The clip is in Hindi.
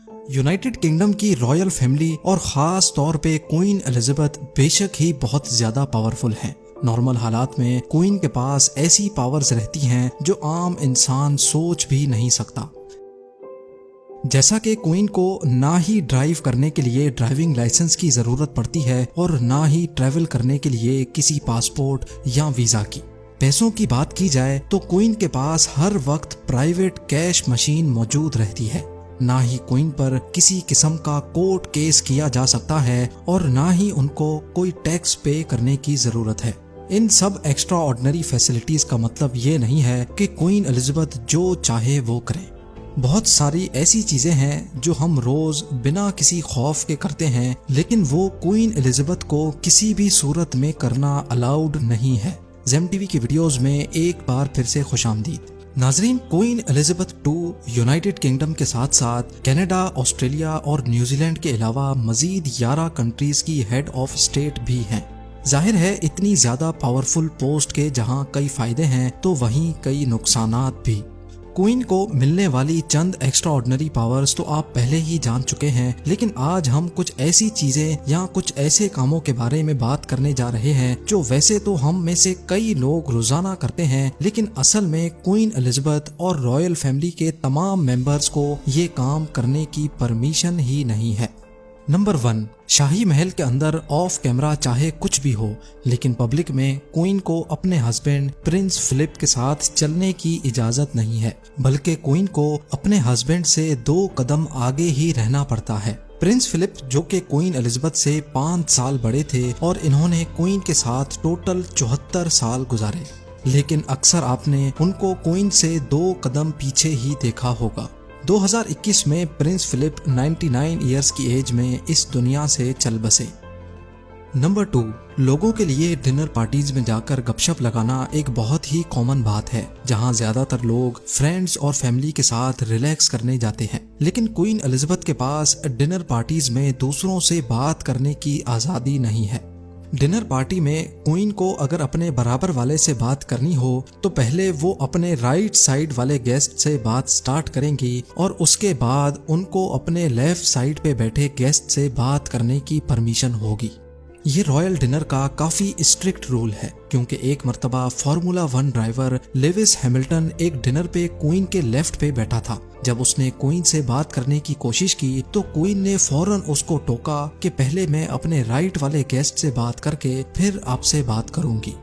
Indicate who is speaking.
Speaker 1: यूनाइटेड किंगडम की रॉयल फैमिली और खास तौर पे क्वीन एलिजाबेथ बेशक ही बहुत ज्यादा पावरफुल हैं। नॉर्मल हालात में क्वीन के पास ऐसी पावर्स रहती हैं जो आम इंसान सोच भी नहीं सकता। जैसा कि क्वीन को ना ही ड्राइव करने के लिए ड्राइविंग लाइसेंस की जरूरत पड़ती है और ना ही ट्रैवल करने के लिए किसी पासपोर्ट या वीजा की। पैसों की बात की जाए तो क्वीन के पास हर वक्त प्राइवेट कैश मशीन मौजूद रहती है। ना ही क्वीन पर किसी किस्म का कोर्ट केस किया जा सकता है और ना ही उनको कोई टैक्स पे करने की जरूरत है। इन सब एक्स्ट्रा ऑर्डिनरी फैसिलिटीज का मतलब ये नहीं है कि क्वीन एलिजाबेथ जो चाहे वो करे। बहुत सारी ऐसी चीजें हैं जो हम रोज बिना किसी खौफ के करते हैं, लेकिन वो क्वीन एलिजाबेथ को किसी भी सूरत में करना अलाउड नहीं है। जेम टीवी की वीडियोस में एक बार फिर से खुशामदीद। नाजरीन, queen Elizabeth II United kingdom के साथ साथ कनाडा, ऑस्ट्रेलिया और न्यूजीलैंड के अलावा मजीद 11 कंट्रीज की हेड ऑफ स्टेट भी हैं। जाहिर है इतनी ज्यादा पावरफुल पोस्ट के जहां कई फायदे हैं तो वहीं कई नुकसानात भी। क्वीन को मिलने वाली चंद एक्स्ट्रा ऑर्डिनरी पावर्स तो आप पहले ही जान चुके हैं, लेकिन आज हम कुछ ऐसी चीजें या कुछ ऐसे कामों के बारे में बात करने जा रहे हैं जो वैसे तो हम में से कई लोग रोजाना करते हैं, लेकिन असल में क्वीन एलिजाबेथ और रॉयल फैमिली के तमाम मेंबर्स को ये काम करने की परमिशन ही नहीं है। नंबर 1, शाही महल के अंदर ऑफ कैमरा चाहे कुछ भी हो, लेकिन पब्लिक में क्वीन को अपने हस्बैंड प्रिंस फिलिप के साथ चलने की इजाजत नहीं है, बल्कि क्वीन को अपने हस्बैंड से 2 कदम आगे ही रहना पड़ता है। प्रिंस फिलिप जो कि क्वीन एलिजाबेथ से 5 साल बड़े थे और इन्होंने क्वीन के साथ टोटल 74 साल गुजारे, लेकिन अक्सर आपने उनको क्वीन से 2 कदम पीछे ही देखा होगा। 2021 में प्रिंस फिलिप 99 इयर्स की एज में इस दुनिया से चल बसे। नंबर 2, लोगों के लिए डिनर पार्टीज में जाकर गपशप लगाना एक बहुत ही कॉमन बात है, जहां ज्यादातर लोग फ्रेंड्स और फैमिली के साथ रिलैक्स करने जाते हैं। लेकिन क्वीन एलिजाबेथ के पास डिनर पार्टीज में दूसरों से बात करने की आजादी नहीं है। डिनर पार्टी में क्वीन को अगर अपने बराबर वाले से बात करनी हो तो पहले वो अपने राइट साइड वाले गेस्ट से बात स्टार्ट करेंगी और उसके बाद उनको अपने लेफ्ट साइड पे बैठे गेस्ट से बात करने की परमिशन होगी। ये रॉयल डिनर का काफी स्ट्रिक्ट रूल है, क्योंकि एक मर्तबा फार्मूला 1 ड्राइवर लेविस हैमिल्टन एक डिनर पे क्वीन के लेफ्ट पे बैठा था। जब उसने क्वीन से बात करने की कोशिश की तो क्वीन ने फौरन उसको टोका कि पहले मैं अपने राइट वाले गेस्ट से बात करके फिर आपसे बात करूंगी।